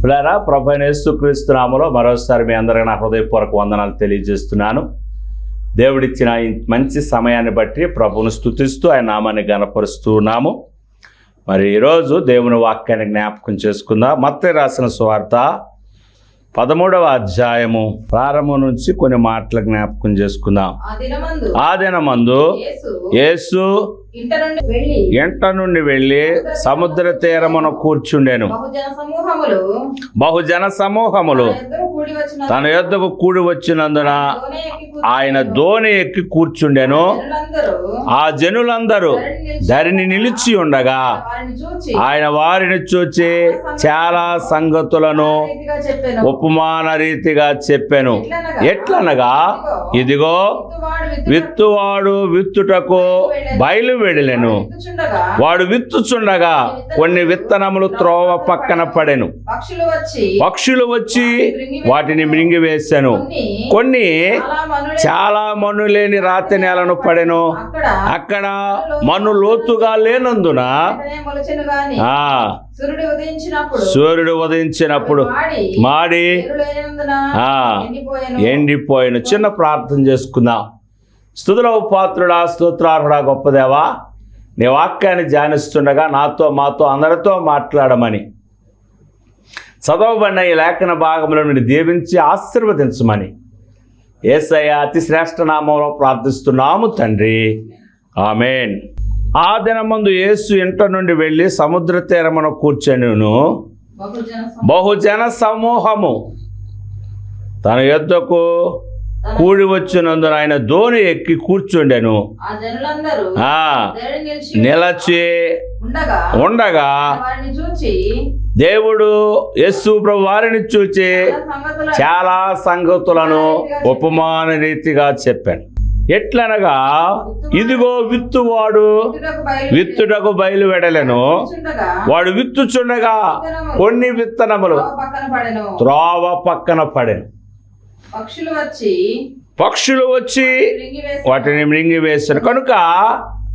పిల్లారా, ప్రభువైన యేసుక్రీస్తు నామములో మరోసారి మీ అందరికీ నా హృదయపూర్వక వందనాలు తెలియజేస్తున్నాను. దేవుడిచ్చిన ఈ మంచి సమయాన్ని బట్టి ప్రభువును స్తుతిస్తూ ఆయన నామాన్ని గణపరుస్తున్నాము. మరి ఈరోజు దేవుని వాక్యాన్ని జ్ఞాపకం చేసుకుందాం. మత్తయి రాసిన సువార్త 13వ అధ్యాయము ప్రారంభం నుంచి కొన్ని మాటలు జ్ఞాపకం చేసుకుందాం. ఆ దినమందు యేసు ఇంట నుండి వెళ్ళి సముద్ర తీరమున కూర్చుండెను. బహుజన సమూహములు తన యొద్దకు కూడి వచ్చినందున ఆయన దోణి ఎక్కి కూర్చుండెను. ఆ జనులందరూ ధరిని నిలిచి ఉండగా ఆయన వారిని చూచి చాలా సంగతులను ఉపమాన రీతిగా చెప్పెను. ఎట్లనగా, ఇదిగో విత్తువాడు విత్తుటకు బయలు వెళ్ళెను. వాడు విత్తుచుండగా కొన్ని విత్తనములు త్రోవ పక్కన పడెను. పక్షులు వచ్చి వాటిని మృంగివేసెను. కొన్ని చాలా మన్ను లేని రాతి నేలను పడెను. అక్కడ మన్ను లోతుగా లేనందున సూర్యుడు ఉదయించినప్పుడు మాడి ఎండిపోయిన. చిన్న ప్రార్థన చేసుకుందాం. స్తుతులకు పాత్రుడా, స్తోత్రార్హుడా, గొప్ప దేవా, నీ వాక్యాన్ని ధ్యానిస్తుండగా నాతో మాతో అందరితో మాట్లాడమని, చదవబడిన ఈ లేఖన భాగములను దీవించి ఆశీర్వదించమని యేసయ్య అతి శ్రేష్ఠ నామంలో ప్రార్థిస్తున్నాము తండ్రి, ఆమేన్. ఆ దినమందు యేసు ఇంట నుండి వెళ్ళి సముద్ర తీరమున కూర్చెను. బహుజన సమూహము తన యొద్దకు కూడి వచ్చినందున ఆయన దోణి ఎక్కి కూర్చుండెను. నిలచి ఉండగా దేవుడు యేసు ప్రభు వారిని చూచి చాలా సంగతులను ఉపమాన రీతిగా చెప్పాను. ఎట్లనగా, ఇదిగో విత్తువాడు విత్తుటకు బయలు వెడలెను. వాడు విత్తుచుండగా కొన్ని విత్తనములు త్రోవ పక్కన పడెను. పక్షులు వచ్చి వాటిని మృంగివేసాను. కనుక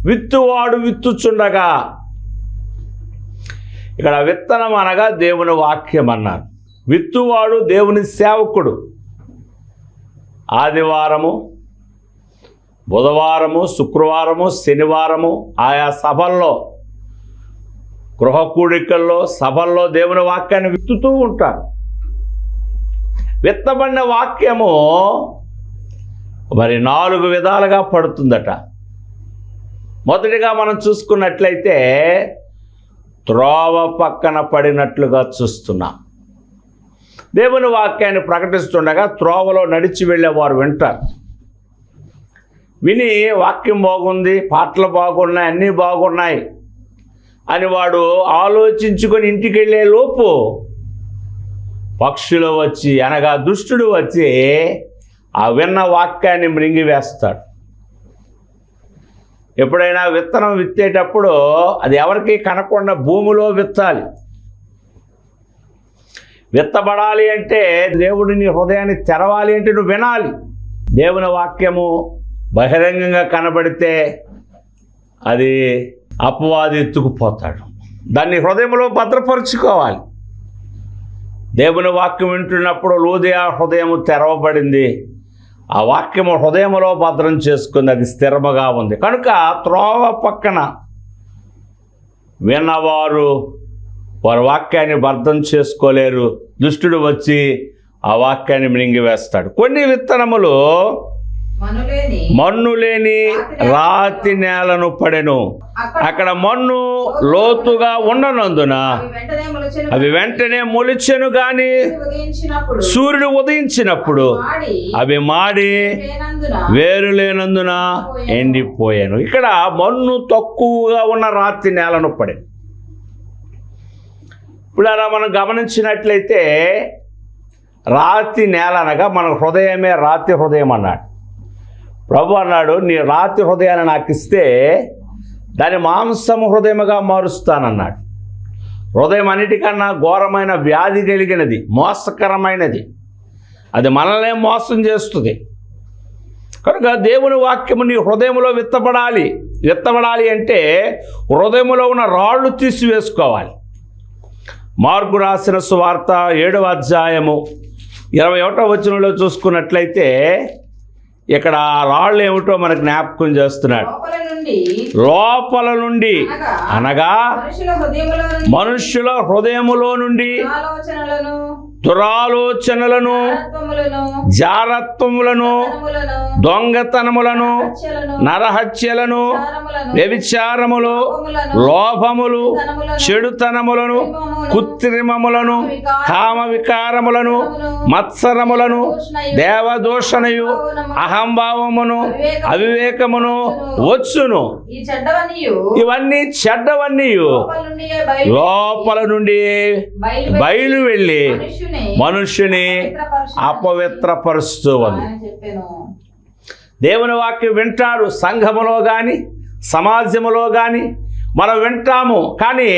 విత్తువాడు విత్తుచుండగా, ఇక్కడ విత్తనం అనగా దేవుని వాక్యం అన్నారు. విత్తువాడు దేవుని సేవకుడు. ఆదివారము, బుధవారము, శుక్రవారము, శనివారము ఆయా సభల్లో, గృహ కూడికల్లో, సభల్లో దేవుని వాక్యాన్ని విత్తుతూ ఉంటారు. విత్తబడిన వాక్యము మరి 4 విధాలుగా పడుతుందట. మొదటిగా మనం చూసుకున్నట్లయితే త్రోవ పక్కన పడినట్లుగా చూస్తున్నాం. దేవుని వాక్యాన్ని ప్రకటిస్తుండగా త్రోవలో నడిచి వెళ్ళేవారు వింటారు. విని వాక్యం బాగుంది, పాటలు బాగున్నాయి, అన్నీ బాగున్నాయి అని వాడు ఆలోచించుకొని ఇంటికి వెళ్ళే లోపు పక్షులు వచ్చి అనగా దుష్టుడు వచ్చి ఆ విన్న వాక్యాన్ని మృంగివేస్తాడు. ఎప్పుడైనా విత్తనం విత్తేటప్పుడు అది ఎవరికి కనకుండా భూమిలో విత్తాలి. విత్తబడాలి అంటే దేవుడు నీ హృదయాన్ని తెరవాలి అంటే నువ్వు వినాలి. దేవుని వాక్యము బహిరంగంగా కనబడితే అది అపవాది ఎత్తుకుపోతాడు. దాన్ని హృదయంలో భద్రపరుచుకోవాలి. దేవుని వాక్యం వింటున్నప్పుడు లూదియా హృదయము తెరవబడింది. ఆ వాక్యము హృదయంలో భద్రం చేసుకుంది, అది స్థిరముగా ఉంది. కనుక త్రోవ పక్కన విన్నవారు వారి వాక్యాన్ని భద్రం చేసుకోలేరు. దుష్టుడు వచ్చి ఆ వాక్యాన్ని మృంగివేస్తాడు. కొన్ని విత్తనములు మన్ను లేని రాతి నేలను పడెను. అక్కడ మన్ను లోతుగా ఉండనందున అవి వెంటనే మొలిచెను. గాని సూర్యుడు ఉదయించినప్పుడు అవి మాడి వేరు లేనందున ఎండిపోయాను. ఇక్కడ మన్ను తక్కువగా ఉన్న రాతి నేలను పడెను. ఇప్పుడు అలా మనం గమనించినట్లయితే రాతి నేల అనగా మన హృదయమే రాతి హృదయం అన్నాడు. ప్రభు అన్నాడు, నీ రాతి హృదయాన్ని నాకు ఇస్తే దాన్ని మాంసము హృదయముగా మారుస్తానన్నాడు. హృదయం అన్నిటికన్నా ఘోరమైన వ్యాధి కలిగినది, మోసకరమైనది. అది మనల్నే మోసం చేస్తుంది. కనుక దేవుని వాక్యము నీ హృదయంలో విత్తబడాలి. విత్తబడాలి అంటే హృదయంలో ఉన్న రాళ్ళు తీసివేసుకోవాలి. మార్కు రాసిన సువార్త 7వ అధ్యాయము 21వ వచనంలో చూసుకున్నట్లయితే ఇక్కడ రాళ్ళు ఏమిటో మనకు జ్ఞాపకం చేస్తున్నాడు. లోపల నుండి అనగా మనుష్యుల హృదయములో నుండి దురాలోచనలను, జారత్వములను, దొంగతనములను, నరహత్యలను, వ్యభిచారములు, లోభములు, చెడుతనములను, కృత్రిమములను, కామ వికారములను, మత్సరములను, దేవదూషణయు, అహంభావమును, అవివేకమును వచ్చును. ఇవన్నీ చెడ్డవన్నీయు లోపల నుండి బయలు వెళ్ళి మనుష్యుని అపవిత్రపరుస్తూ ఉంది. దేవుని వాక్యం వింటారు, సంఘములో కానీ సమాజంలో కానీ మనం వింటాము, కానీ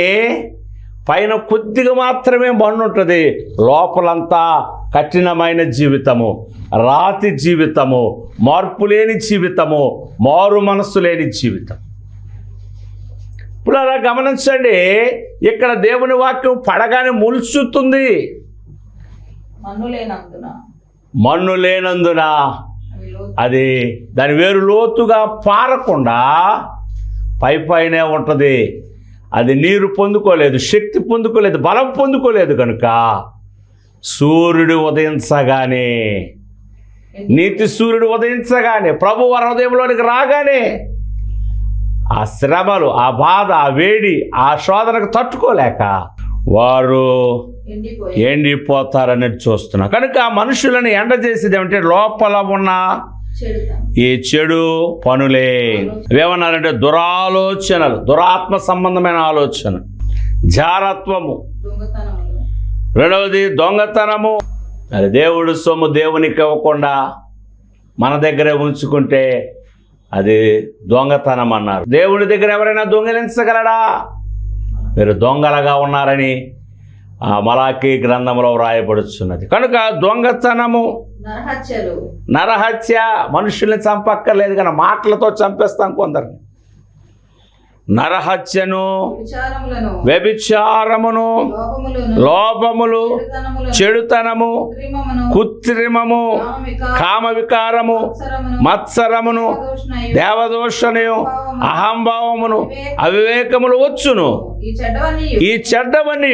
పైన కొద్దిగా మాత్రమే మన్ను ఉంటుంది, లోపలంతా కఠినమైన జీవితము, రాతి జీవితము, మార్పు లేని జీవితము, మారు మనస్సు లేని జీవితం. ఇప్పుడు అలా గమనించండి, ఇక్కడ దేవుని వాక్యం పడగానే ముల్చుతుంది. మన్ను లేనందున అది దాని వేరు లోతుగా పారకుండా పైనే ఉంటుంది. అది నీరు పొందుకోలేదు, శక్తి పొందుకోలేదు, బలం పొందుకోలేదు. కనుక సూర్యుడు ఉదయించగానే, నీతి సూర్యుడు ఉదయించగానే, ప్రభు వారి హృదయంలోనికి రాగానే ఆ శ్రమలు, ఆ బాధ, ఆ వేడి, ఆ శోధనకు తట్టుకోలేక వారు ఎండిపోతారనేది చూస్తున్నా. కనుక మనుషులను ఎండ చేసేది ఏమంటే లోపల ఉన్న ఈ చెడు పనులే. ఏమన్నారంటే దురాలోచనలు, దురాత్మ సంబంధమైన ఆలోచన, జారత్వము, రెండవది దొంగతనము. అది దేవుడు సొమ్ము దేవునికి ఇవ్వకుండా మన దగ్గరే ఉంచుకుంటే అది దొంగతనం అన్నారు. దేవుడి దగ్గర ఎవరైనా దొంగిలించగలడా? మీరు దొంగలుగా ఉన్నారని ఆ మలాకీ గ్రంథంలో వ్రాయబడుచున్నది. కనుక దొంగతనము, నరహత్య, మనుషుల్ని చంపక్కర్లేదు కానీ మాటలతో చంపేస్తాం కొందరిని. నరహత్యను, వ్యభిచారమును, లోపములు, చెడుతనము, కృత్రిమము, కామ వికారము, మత్సరమును, దేవదోషణయు, అహంభావమును, అవివేకములు వచ్చును. ఈ చెడ్డవన్నీ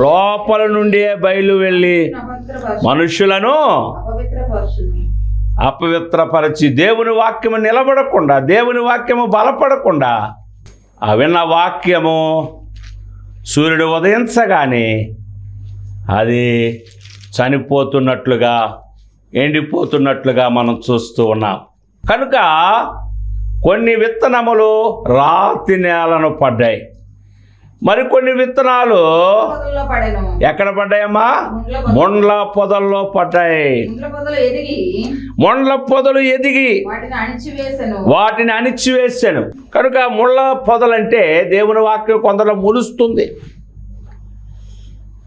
లోపల నుండి బయలు వెళ్ళి మనుషులను అపవిత్రపరిచి దేవుని వాక్యము నిలబడకుండా, దేవుని వాక్యము బలపడకుండా, ఆ విన్న వాక్యము సూర్యుడు ఉదయించగానే అది చనిపోతున్నట్లుగా, ఎండిపోతున్నట్లుగా మనం చూస్తూ ఉన్నాం. కనుక కొన్ని విత్తనములు రాతి నేలను పడ్డాయి, మరికొన్ని విత్తనాలు ఎక్కడ పడ్డాయమ్మా? ముండ్ల పొదల్లో పడ్డాయి. ముండ్ల పొదలు ఎదిగి వాటిని అణిచివేశాను. కనుక ముళ్ళ పొదలంటే దేవుని వాక్యం కొందరు ములుస్తుంది.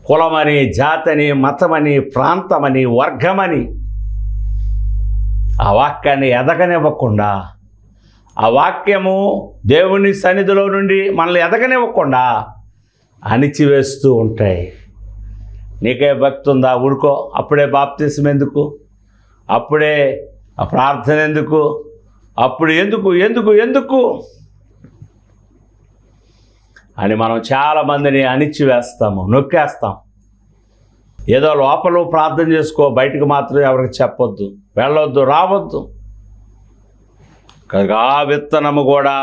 కులమని, జాతని, మతమని, ప్రాంతమని, వర్గమని ఆ వాక్యాన్ని ఎదగనివ్వకుండా, ఆ వాక్యము దేవుని సన్నిధిలో నుండి మనల్ని ఎదగనివ్వకుండా అణిచివేస్తూ ఉంటాయి. నీకే భక్తి ఉందా? ఊరుకో. అప్పుడే బాప్తిసం ఎందుకు? అప్పుడే ఆ ప్రార్థన ఎందుకు? అప్పుడు ఎందుకు ఎందుకు ఎందుకు అని మనం చాలామందిని అణిచివేస్తాము, నొక్కేస్తాం. ఏదో లోపల ప్రార్థన చేసుకో, బయటకు మాత్రం ఎవరికి చెప్పొద్దు, వెళ్ళొద్దు, రావద్దు. కనుక ఆ విత్తనము కూడా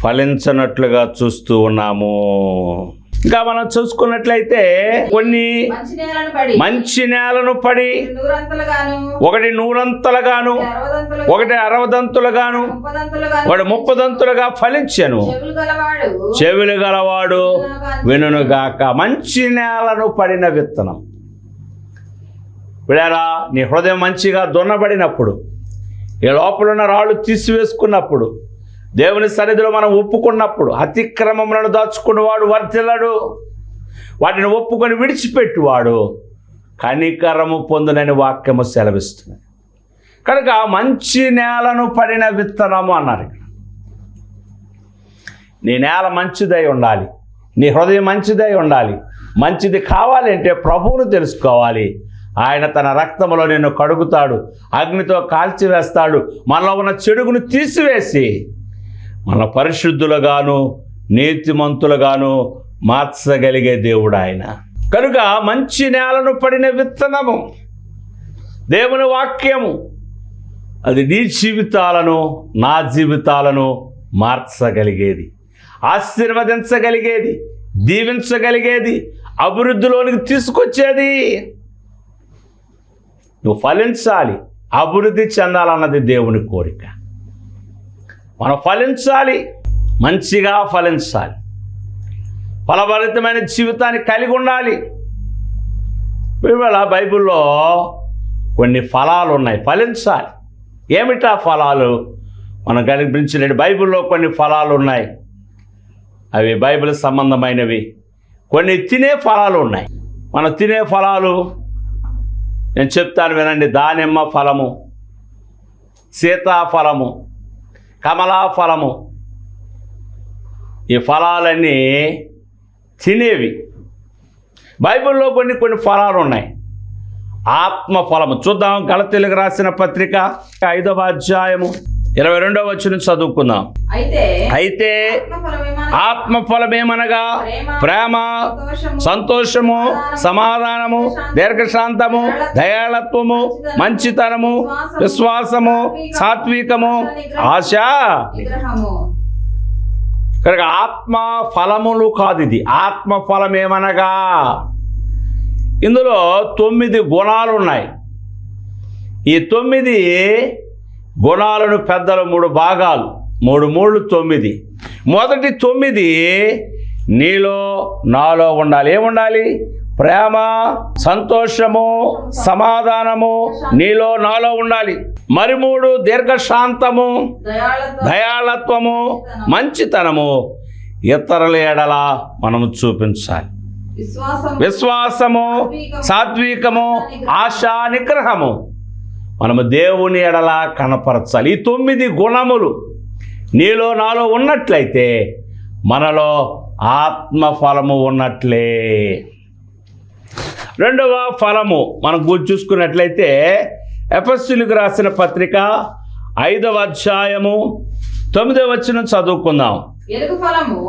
ఫలించనట్లుగా చూస్తూ ఉన్నాము. ఇంకా మనం చూసుకున్నట్లయితే కొన్ని మంచి నేలను పడి ఒకటి 100 ఒకటి 60 ఒకటి 30 ఫలించెను. చెవులు గలవాడు వినుగాక. మంచి నేలను పడిన విత్తనం. విడారా, నీ హృదయం మంచిగా దున్నబడినప్పుడు, ఈ లోపల ఉన్న రాళ్ళు తీసివేసుకున్నప్పుడు, దేవుని సన్నిధిలో మనం ఒప్పుకున్నప్పుడు, అతిక్రమములను దాచుకున్నవాడు వర్ధిల్లడు, వాటిని ఒప్పుకొని విడిచిపెట్టువాడు కనికరము పొందునని వాక్యము సెలవిస్తుంది. కనుక మంచి నేలను పడిన విత్తనము అన్నారు. నీ నేల మంచిదై ఉండాలి, నీ హృదయం మంచిదై ఉండాలి, మంచిది కావాలంటే ప్రభువును తెలుసుకోవాలి. ఆయన తన రక్తములో నిన్ను కడుగుతాడు, అగ్నితో కాల్చివేస్తాడు, మనలో ఉన్న చెడుగును తీసివేసి మన పరిశుద్ధులుగాను నీతిమంతులుగాను మార్చగలిగే దేవుడు ఆయన. కనుక మంచి నేలను పడిన విత్తనము దేవుని వాక్యము, అది నీ జీవితాలను నా జీవితాలను మార్చగలిగేది, ఆశీర్వదించగలిగేది, దీవించగలిగేది, అభివృద్ధిలోనికి తీసుకొచ్చేది. నువ్వు ఫలించాలి, అభివృద్ధి చెందాలన్నది దేవుని కోరిక. మనం ఫలించాలి, మంచిగా ఫలించాలి, ఫలభరితమైన జీవితాన్ని కలిగి ఉండాలి. ఇవాళ బైబిల్లో కొన్ని ఫలాలు ఉన్నాయి, ఫలించాలి. ఏమిటా ఫలాలు? మనం కనిపించిన బైబిల్లో కొన్ని ఫలాలు ఉన్నాయి, అవి బైబిల్ సంబంధమైనవి. కొన్ని తినే ఫలాలు ఉన్నాయి. మనం తినే ఫలాలు నేను చెప్తాను వినండి. దానిమ్మ ఫలము, సీతాఫలము, కమలా ఫలము, ఈ ఫలాలన్నీ తినేవి. బైబిల్లో కొన్ని ఫలాలు ఉన్నాయి. ఆత్మ ఫలము చూద్దాం. గలతీయులకు రాసిన పత్రిక 5వ అధ్యాయము 22వ వచనం చదువుకుందాం. అయితే ఆత్మ ఫలమేమనగా ప్రేమ, సంతోషము, సమాధానము, దీర్ఘశాంతము, దయాళత్వము, మంచితనము, విశ్వాసము, సాత్వికము, ఆశ. కనుక ఆత్మ ఫలములు కాదు, ఇది ఆత్మ ఫలమేమనగా ఇందులో 9 గుణాలు ఉన్నాయి. ఈ 9 గుణాలను పెద్దలు 3 భాగాలు, 3 3 9. మొదటి 9 నీలో నాలో ఉండాలి. ఏముండాలి? ప్రేమ, సంతోషము, సమాధానము నీలో నాలో ఉండాలి. మరి 3 దీర్ఘశాంతము, దయాళత్వము, మంచితనము ఇతరుల ఎడల మనము చూపించాలి. విశ్వాసము, సాత్వికము, ఆశా నిగ్రహము మనము దేవుని ఎడల కనపరచాలి. ఈ 9 గుణములు నీలో నాలో ఉన్నట్లయితే మనలో ఆత్మఫలము ఉన్నట్లే. రెండవ ఫలము మనం చూసుకున్నట్లయితే ఎఫెసీయులకు రాసిన పత్రిక 5వ అధ్యాయము 9వ వచనం చదువుకుందాం.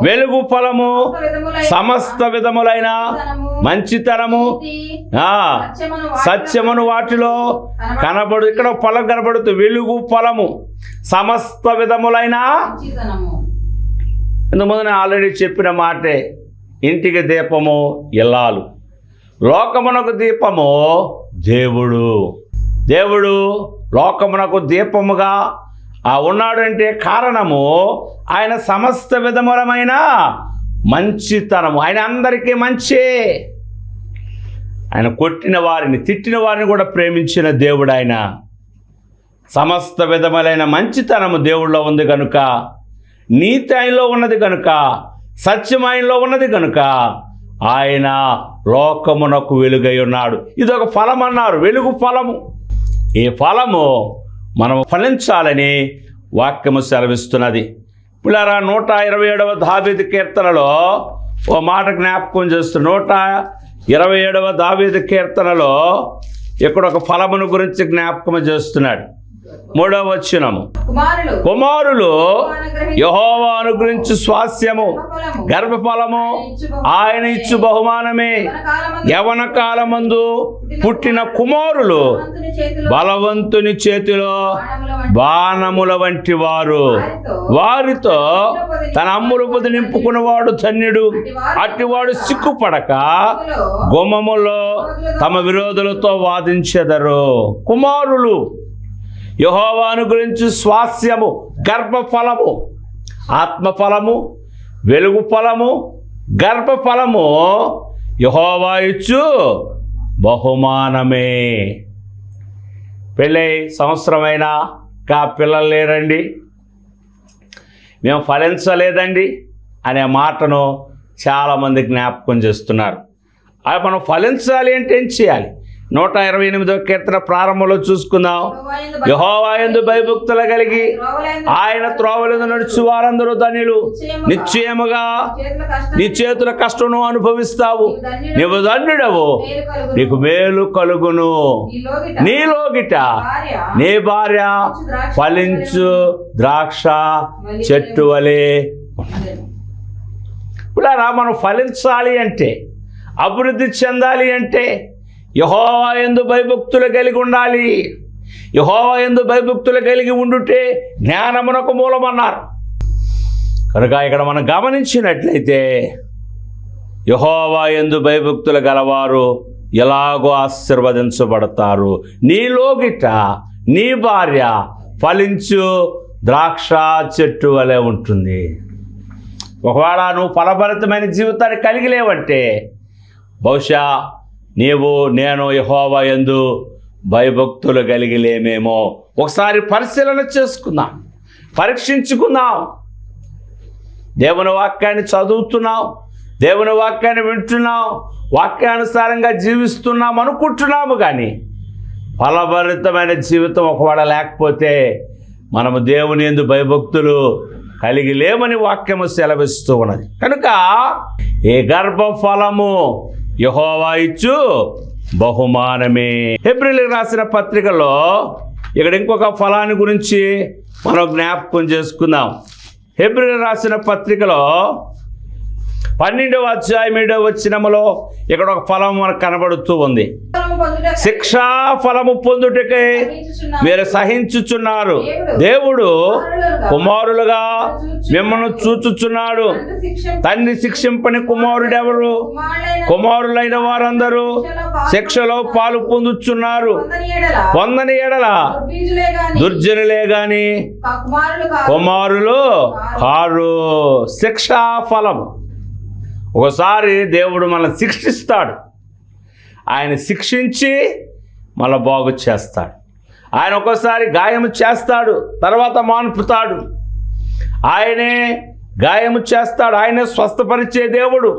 వెలుగు ఫలము సమస్త విధములైన మంచితనము, సత్యమును వాటిలో కనబడు. ఇక్కడ ఫలం కనబడుతుంది. వెలుగు ఫలము సమస్త విధములైన. ఇంతకుముందు నేను ఆల్రెడీ చెప్పిన మాటే, ఇంటికి దీపము ఇల్లాలు, లోకమునకు దీపము దేవుడు. దేవుడు లోకమునకు దీపముగా ఉన్నాడు అంటే కారణము ఆయన సమస్త విధములమైన మంచితనము. ఆయన అందరికీ మంచే. ఆయన కొట్టిన వారిని, తిట్టిన వారిని కూడా ప్రేమించిన దేవుడు. ఆయన సమస్త విధములైన మంచితనము దేవుడిలో ఉంది కనుక, నీతి ఆయనలో ఉన్నది కనుక, సత్యం ఆయనలో ఉన్నది కనుక ఆయన లోకమునకు వెలుగై ఉన్నాడు. ఇది ఒక ఫలం అన్నారు, వెలుగు ఫలము. ఈ ఫలము మనం ఫలించాలని వాక్యము సెలవిస్తున్నది. పిల్లరా, 127వ దావీదు కీర్తనలో ఓ మాట జ్ఞాపకం చేస్తున్న 127వ దావీదు కీర్తనలో ఇక్కడ ఒక ఫలమును గురించి జ్ఞాపకం చేస్తున్నాడు. 3వ వచనము, కుమారులు యెహోవా అనుగ్రహించు స్వాస్యము, గర్భఫలము ఆయన ఇచ్చు బహుమానమే. యవన కాలమందు పుట్టిన కుమారులు బలవంతుని చేతిలో బాణముల వంటి వారు. వారితో తన అమ్ములు పొది నింపుకున్నవాడు ధన్యుడు. అట్టివాడు సిగ్గుపడక గుమ్మములో తమ విరోధులతో వాదించెదరు. కుమారులు యెహోవా అనుగ్రహించు స్వాస్యము, గర్భఫలము, ఆత్మఫలము, వెలుగు ఫలము, గర్భఫలము యెహోవా ఇచ్చు బహుమానమే. పెళ్ళై సంవత్సరమైనా కా పిల్లలు లేరండి, మేము ఫలించలేదండి అనే మాటను చాలామంది జ్ఞాపకం చేస్తున్నారు. అది మనం ఫలించాలి అంటే ఏం చేయాలి? 128వ కీర్తన ప్రారంభంలో చూసుకుందాం. యెహోవా యందు భయభక్తుల కలిగి ఆయన త్రోవలందు నడుచు వారందరూ ధన్యులు. నిశ్చయముగా నీ చేతుల కష్టం అనుభవిస్తావు. నీవు ధన్యుడవు, నీకు మేలు కలుగును. నీలోగిట నీ భార్య ఫలించు ద్రాక్ష చెట్టు వలె. ఇలా మనం ఫలించాలి అంటే, అభివృద్ధి చెందాలి అంటే యెహోవా యందు భయభక్తులు కలిగి ఉండాలి. యెహోవా యందు భయభక్తులు కలిగి ఉండుటే జ్ఞానమునకు మూలమన్నారు. కనుక ఇక్కడ మనం గమనించినట్లయితే యెహోవా యందు భయభక్తులు గలవారు ఎలాగో ఆశీర్వదించబడతారు. నీలోగిట నీ భార్య ఫలించు ద్రాక్ష చెట్టు వలె ఉంటుంది. ఒకవేళ నువ్వు ఫలభరితమైన జీవితాన్ని కలిగి లేవంటే బహుశా నీవు నేను యెహోవా యందు భయభక్తులు కలిగి లేమేమో. ఒకసారి పరిశీలన చేసుకుందాం, పరీక్షించుకుందాం. దేవుని వాక్యాన్ని చదువుతున్నాం, దేవుని వాక్యాన్ని వింటున్నాం, వాక్యానుసారంగా జీవిస్తున్నాం అనుకుంటున్నాము. కానీ ఫలభరితమైన జీవితం ఒకవేళ లేకపోతే మనము దేవుని యందు భయభక్తులు కలిగి లేమని వాక్యము సెలవిస్తూ ఉన్నది. కనుక ఏ గర్భఫలము యెహోవా ఇచ్చు బహుమానమే. హెబ్రీయులకు రాసిన పత్రికలో ఇక్కడ ఇంకొక ఫలాన్ని గురించి మనం జ్ఞాపకం చేసుకుందాం. హెబ్రీయులకు రాసిన పత్రికలో 12వ అధ్యాయం 7వ వచనములో ఇక్కడ ఒక ఫలం మనకు కనబడుతూ ఉంది. శిక్షా ఫలము పొందుటకై మీరు సహించుచున్నారు. దేవుడు కుమారులుగా మిమ్మల్ని చూచుచున్నాడు. తండ్రి శిక్షింపని కుమారుడెవరు? కుమారులైన వారందరూ శిక్షలో పాలు పొందుచున్నారు. పొందని ఎడల దుర్జనులే గాని కుమారులు కారు. శిక్షా ఫలము. ఒకసారి దేవుడు మనల్ని శిక్షిస్తాడు. ఆయన శిక్షించి మళ్ళీ బాగు చేస్తాడు. ఆయన ఒక్కోసారి గాయము చేస్తాడు, తర్వాత మాన్పుతాడు. ఆయనే గాయము చేస్తాడు, ఆయనే స్వస్థపరిచే దేవుడు.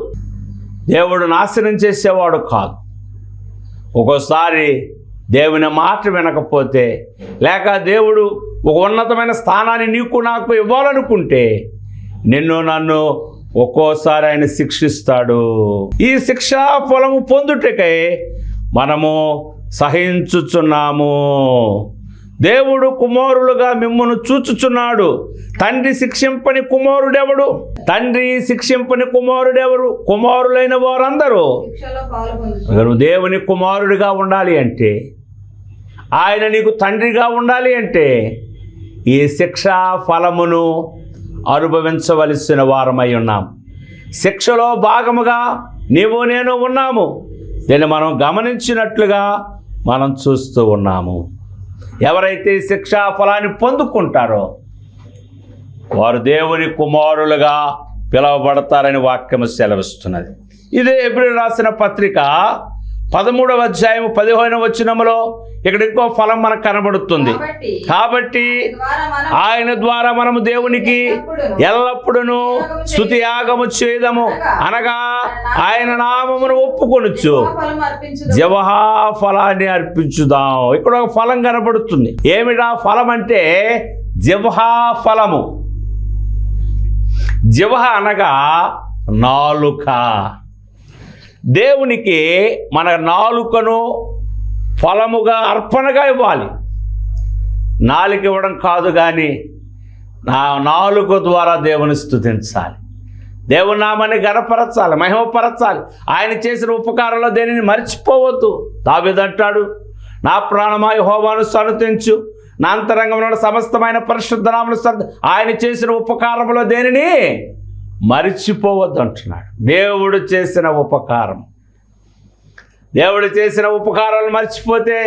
దేవుడు నాశనం చేసేవాడు కాదు. ఒక్కోసారి దేవుని మాట వినకపోతే, లేక దేవుడు ఒక ఉన్నతమైన స్థానాన్ని నీకు నాకు ఇవ్వాలనుకుంటే నిన్ను నన్ను ఒక్కోసారి ఆయన శిక్షిస్తాడు. ఈ శిక్షా ఫలము పొందుటకై మనము సహించుచున్నాము. దేవుడు కుమారులుగా మిమ్మల్ని చూచుచున్నాడు. తండ్రి శిక్షింపని కుమారుడెవడు? తండ్రి శిక్షింపని కుమారుడెవరు? కుమారులైన వారందరూ. నువ్వు దేవుని కుమారుడిగా ఉండాలి అంటే, ఆయన నీకు తండ్రిగా ఉండాలి అంటే ఈ శిక్షా ఫలమును అనుభవించవలసిన వారమై ఉన్నాం. శిక్షలో భాగముగా నీవు నేను ఉన్నాము. దీన్ని మనం గమనించినట్లుగా మనం చూస్తూ ఉన్నాము. ఎవరైతే శిక్షా ఫలాన్ని పొందుకుంటారో వారు దేవుని కుమారులుగా పిలువబడతారని వాక్యము సెలవిస్తున్నది. ఇదే హెబ్రీయులకు రాసిన పత్రిక 13వ అధ్యాయం 15వ వచనములో ఇక్కడ ఇంకో ఫలం మనకు కనబడుతుంది. కాబట్టి ఆయన ద్వారా మనము దేవునికి ఎల్లప్పుడూ స్తుతి యాగము చేయదము, అనగా ఆయన నామమును ఒప్పుకొనుచు జీవహా ఫలాన్ని అర్పించుదాం. ఇక్కడ ఒక ఫలం కనబడుతుంది. ఏమిటా ఫలం అంటే జీవహా ఫలము. జీవహ అనగా నాలుక. దేవునికి మన నాలుకను ఫలముగా అర్పణగా ఇవ్వాలి. నాలుక ఇవ్వడం కాదు, కానీ నా నాలుక ద్వారా దేవుని స్తుతించాలి, దేవుని నామాన్ని గణపరచాలి, మహిమపరచాలి. ఆయన చేసిన ఉపకారంలో దేనిని మర్చిపోవద్దు. దావీదు అంటాడు, నా ప్రాణమా యెహోవాను స్తుతించు, నా అంతరంగంలో సమస్తమైన పరిశుద్ధ నామమును. ఆయన చేసిన ఉపకారంలో దేనిని మరిచిపోవద్దు అంటున్నాడు. దేవుడు చేసిన ఉపకారం, దేవుడు చేసిన ఉపకారాలు మర్చిపోతే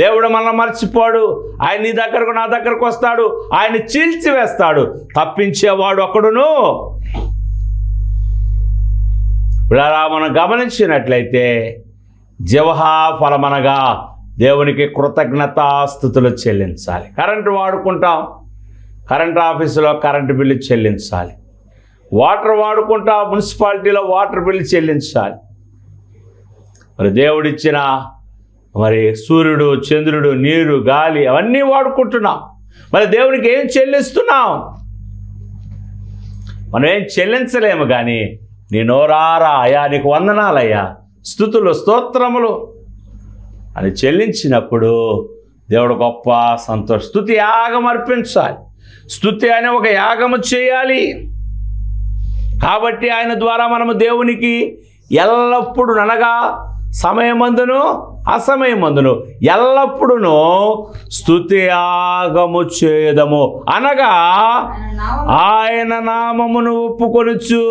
దేవుడు మనల్ని మర్చిపోడు. ఆయన నీ దగ్గరకు నా దగ్గరకు వస్తాడు, ఆయన చీల్చివేస్తాడు. తప్పించేవాడు అక్కడును. ఇలా మనం గమనించినట్లయితే జీవహా ఫలమనగా దేవునికి కృతజ్ఞతాస్తుతులు చెల్లించాలి. కరెంటు వాడుకుంటాం, కరెంట్ ఆఫీసులో కరెంటు బిల్లు చెల్లించాలి. వాటర్ వాడుకుంటాం, మున్సిపాలిటీలో వాటర్ బిల్లు చెల్లించాలి. మరి దేవుడిచ్చిన మరి సూర్యుడు, చంద్రుడు, నీరు, గాలి అవన్నీ వాడుకుంటున్నాం. మరి దేవునికి ఏం చెల్లిస్తున్నాం? మనం ఏం చెల్లించలేము. కానీ నీ నోరారా అయ్యా నీకు వందనాలయ్యా, స్తుతులు స్తోత్రములు అని చెల్లించినప్పుడు దేవుడు గొప్ప సంతోషం. స్తుతి యాగం అర్పించాలి. స్తుతి అనే ఒక యాగము చేయాలి. కాబట్టి ఆయన ద్వారా మనము దేవునికి ఎల్లప్పుడూ అనగా సమయమందును అసమయమందును ఎల్లప్పుడూ స్తుతి యాగము చేయదము అనగా ఆయన నామమును ఒప్పుకొనుచు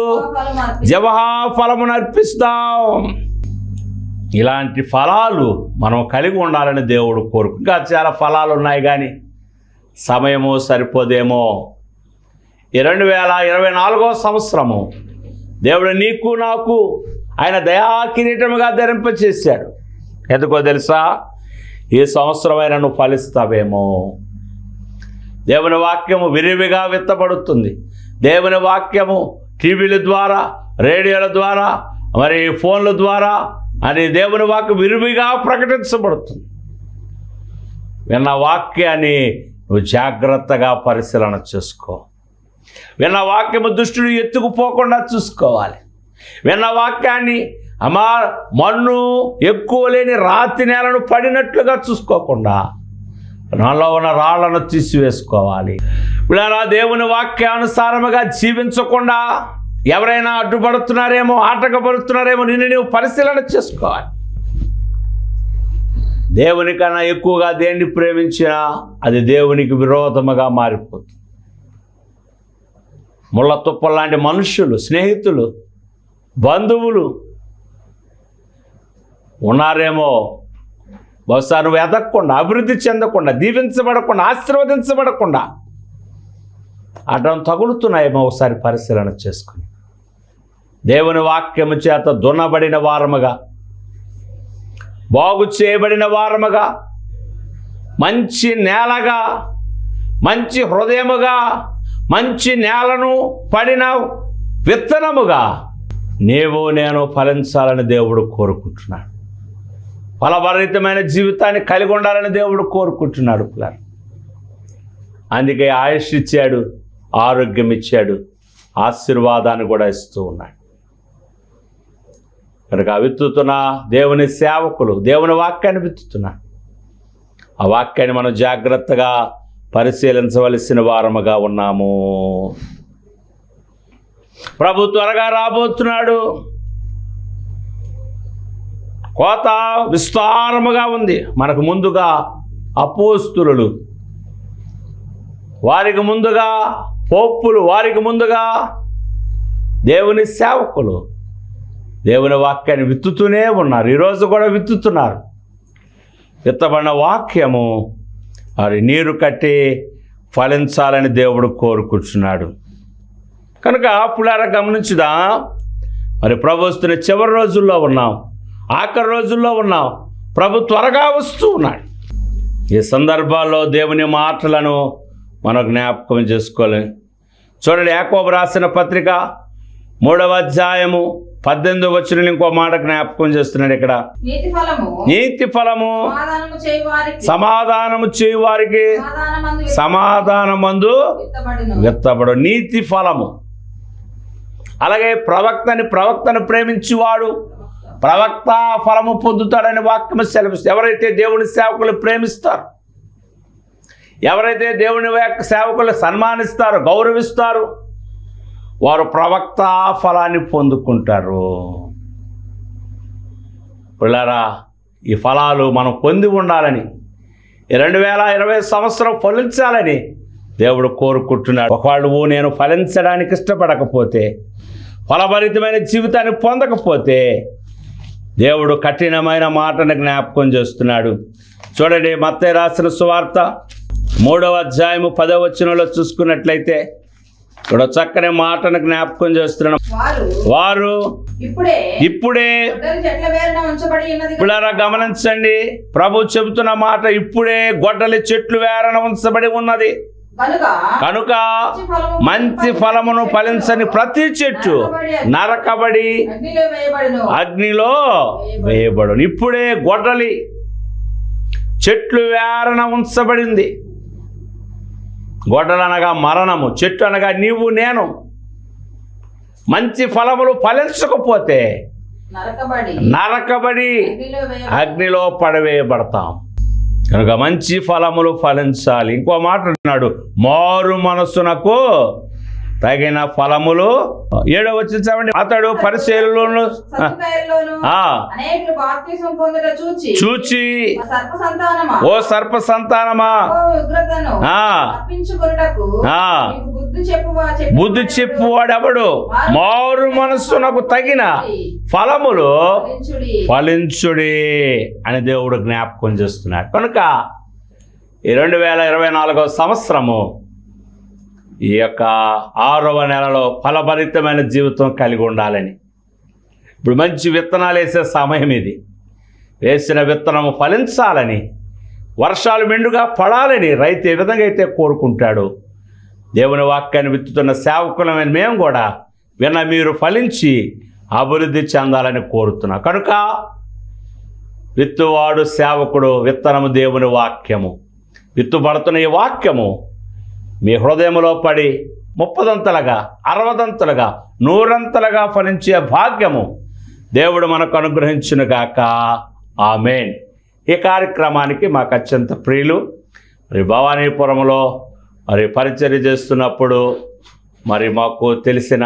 జవహా ఫలమును అర్పిస్తాం. ఇలాంటి ఫలాలు మనం కలిగి ఉండాలని దేవుడు కోరుకు. ఇంకా చాలా ఫలాలు ఉన్నాయి కానీ సమయము సరిపోదేమో. ఈ 2024వ సంవత్సరము దేవుడు నీకు నాకు ఆయన దయా కిరీటముగా ధరింపచేశాడు. ఎందుకో తెలుసా? ఈ సంవత్సరమైన నువ్వు ఫలిస్తావేమో. దేవుని వాక్యము విరివిగా విత్తబడుతుంది. దేవుని వాక్యము టీవీల ద్వారా, రేడియోల ద్వారా, మరి ఫోన్ల ద్వారా అని దేవుని వాక్యం విరివిగా ప్రకటించబడుతుంది. విన్న వాక్యాన్ని నువ్వు జాగ్రత్తగా పరిశీలన చేసుకో. విన్న వాక్యము దుష్టుడు ఎత్తుకుపోకుండా చూసుకోవాలి. విన్న వాక్యాన్ని మన్ను ఎక్కువ లేని రాతి నేలను పడినట్లుగా చూసుకోకుండా నాలో ఉన్న రాళ్లను తీసివేసుకోవాలి. ఇలా దేవుని వాక్యానుసారముగా జీవించకుండా ఎవరైనా అడ్డుపడుతున్నారేమో, ఆటంకపడుతున్నారేమో నిన్ను నీవు పరిశీలన చేసుకోవాలి. దేవునికన్నా ఎక్కువగా దేన్ని ప్రేమించినా అది దేవునికి విరోధముగా మారిపోతుంది. ముళ్ళ తుప్పలు లాంటి మనుషులు, స్నేహితులు, బంధువులు ఉన్నారేమో, బహుశా నువ్వు ఎదగకుండా, అభివృద్ధి చెందకుండా, దీవించబడకుండా, ఆశీర్వదించబడకుండా అడ్డం తగులుతున్నాయేమో ఒకసారి పరిశీలన చేసుకుని దేవుని వాక్యము చేత దున్నబడిన వారముగా, బాగు చేయబడిన వారముగా, మంచి నేలగా, మంచి హృదయముగా, మంచి నేలను పడిన విత్తనముగా నీవు నేను ఫలించాలని దేవుడు కోరుకుంటున్నాడు. ఫలభరితమైన జీవితాన్ని కలిగి ఉండాలని దేవుడు కోరుకుంటున్నాడు. అందుకే ఆయుష్ ఇచ్చాడు, ఆరోగ్యం ఇచ్చాడు, ఆశీర్వాదాన్ని కూడా ఇస్తూ ఉన్నాడు. కనుక విత్తుతున్న దేవుని సేవకులు దేవుని వాక్యాన్ని విత్తుతున్నారు. ఆ వాక్యాన్ని మనం జాగ్రత్తగా పరిశీలించవలసిన వారముగా ఉన్నాము. ప్రభు త్వరగా రాబోతున్నాడు. కోత విస్తారముగా ఉంది. మనకు ముందుగా అపోస్తులు, వారికి ముందుగా పోప్పులు, వారికి ముందుగా దేవుని సేవకులు దేవుని వాక్యాన్ని విత్తుతూనే ఉన్నారు. ఈరోజు కూడా విత్తుతున్నారు. విత్తబడిన వాక్యము మరి నీరు కట్టి ఫలించాలని దేవుడు కోరుకుంటున్నాడు. కనుక పులారా గమనించుదా, మరి ప్రభు వస్తున్న చివరి రోజుల్లో ఉన్నాం, ఆఖరి రోజుల్లో ఉన్నాం. ప్రభు త్వరగా వస్తూ ఉన్నాడు. ఈ సందర్భాల్లో దేవుని మాటలను మనం జ్ఞాపకం చేసుకోవాలి. చూడండి, యాకోబు రాసిన పత్రిక 3వ అధ్యాయము 18వ వచనం ఇంకో మాట జ్ఞాపకం చేస్తున్నాడు. ఇక్కడ నీతి ఫలము సమాధానము చేయువారికి సమాధానమందు విత్తబడు. నీతి ఫలము. అలాగే ప్రవక్తను ప్రేమించువాడు ప్రవక్త ఫలము పొందుతాడని వాక్యము సెలవిస్తుంది. ఎవరైతే దేవుని సేవకులు ప్రేమిస్తారు, ఎవరైతే దేవుని సేవకులు సన్మానిస్తారో, గౌరవిస్తారో, వారు ప్రవక్త ఫలాన్ని పొందుకుంటారు. పిల్లరా, ఈ ఫలాలు మనం పొంది ఉండాలని, 2020 సంవత్సరం ఫలించాలని దేవుడు కోరుకుంటున్నాడు. ఒకవేళ నేను ఫలించడానికి ఇష్టపడకపోతే, ఫలభరితమైన జీవితాన్ని పొందకపోతే దేవుడు కఠినమైన మాటను జ్ఞాపకం చేస్తున్నాడు. చూడండి, మత్తయి రాసిన సువార్త 3వ అధ్యాయము 10వ వచనంలో చూసుకున్నట్లయితే ఇక్కడ చక్కని మాటను జ్ఞాపకం చేస్తున్నాడు. వారు ఇప్పుడే పిల్లరా గమనించండి, ప్రభు చెబుతున్న మాట, ఇప్పుడే గొడ్డలి చెట్లు వేరన ఉంచబడి ఉన్నది కనుక మంచి ఫలమును ఫలించని ప్రతి చెట్టు నరకబడి అగ్నిలో వేయబడును. ఇప్పుడే గొడ్డలి చెట్లు వేరన ఉంచబడింది. గొడ్డలు అనగా మరణము, చెట్టు అనగా నీవు నేను. మంచి ఫలములు ఫలించకపోతే నరకబడి అగ్నిలో పడవేయబడతాం. కనుక మంచి ఫలములు ఫలించాలి. ఇంకో మాట అన్నాడు, మారు మనస్సునకు తగిన ఫలములు. 7వ వచనం చదవండి. అతడు పరిసయ్యులలోను చూచి, ఓ సర్ప సంతానమా, బుద్ధి చెప్పువాడెవడు? మారు మనస్సునకు తగిన ఫలములు ఫలించుడి అని దేవుడు జ్ఞాపకం చేస్తున్నాడు. కనుక ఈ 2024వ సంవత్సరము ఈ యొక్క 6వ నెలలో ఫలభరితమైన జీవితం కలిగి ఉండాలని, ఇప్పుడు మంచి విత్తనాలు వేసే సమయం ఇది. వేసిన విత్తనము ఫలించాలని, వర్షాలు మెండుగా పడాలని రైతు ఏ విధంగా అయితే కోరుకుంటాడో, దేవుని వాక్యాన్ని విత్తుతున్న సేవకులమైన మేము కూడా విన్న మీరు ఫలించి అభివృద్ధి చెందాలని కోరుతున్నా. కనుక విత్తువాడు సేవకుడు, విత్తనము దేవుని వాక్యము. విత్తుబడుతున్న ఈ వాక్యము మీ హృదయంలో పడి 30దంతలుగా 60దంతలుగా 100ంతలుగా ఫలించే భాగ్యము దేవుడు మనకు అనుగ్రహించునుగాక. ఆమేన్. ఈ కార్యక్రమానికి మాకు అత్యంత ప్రియులు మరి భవానీపురంలో మరి పరిచర్య చేస్తున్నప్పుడు మరి మాకు తెలిసిన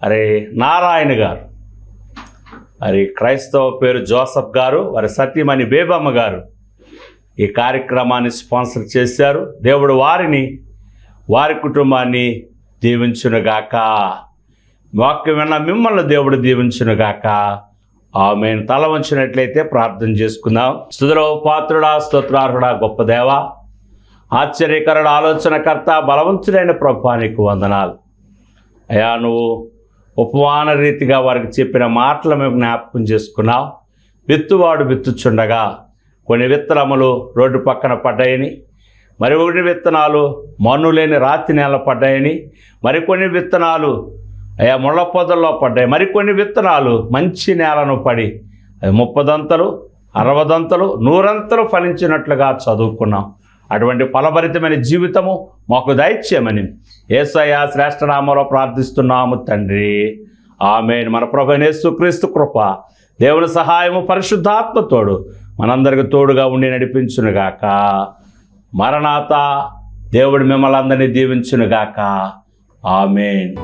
మరి నారాయణ గారు, మరి క్రైస్తవ పేరు జోసఫ్ గారు, వారి సతీమణి బేబమ్మ గారు ఈ కార్యక్రమాన్ని స్పాన్సర్ చేశారు. దేవుడు వారిని వారి కుటుంబాన్ని దీవించునుగాక. వాక్యం విన్న మిమ్మల్ని దేవుడు దీవించునుగాక. ఆమేన్. తల వంచినట్లయితే ప్రార్థన చేసుకుందాం. స్తుతిలో పాత్రుడా, స్తోత్రార్హుడా, గొప్ప దేవా, ఆశ్చర్యకరుడు, ఆలోచనకర్త, బలవంతుడైన ప్రభువా నీకు వందనాలు. అయ్యా, నువ్వు ఉపమాన రీతిగా వారికి చెప్పిన మాటలు మేము జ్ఞాపకం చేసుకున్నావు. విత్తువాడు విత్తుచుండగా కొన్ని విత్తనములు రోడ్డు పక్కన పడ్డాయని, మరికొన్ని విత్తనాలు మన్ను లేని రాతి నేల పడ్డాయని, మరికొన్ని విత్తనాలు అయ్యా ముళ్ళ పొదల్లో పడ్డాయి, మరికొన్ని విత్తనాలు మంచి నేలను పడి 30దంతలు 60దంతలు 100ంతలు ఫలించినట్లుగా చదువుకున్నాం. అటువంటి ఫలభరితమైన జీవితము మాకు దయచేయమని యేసయ్య శ్రేష్ఠ నామములో ప్రార్థిస్తున్నాము తండ్రి. ఆమేన్. మన ప్రభువైన యేసుక్రీస్తు కృప, దేవుని సహాయము, పరిశుద్ధాత్మ తోడు మనందరికి తోడుగా ఉండి నడిపించునుగాక. మరణాత. దేవుడు మిమ్మల్ని అందరినీ దీవించునుగాక. ఆమేన్.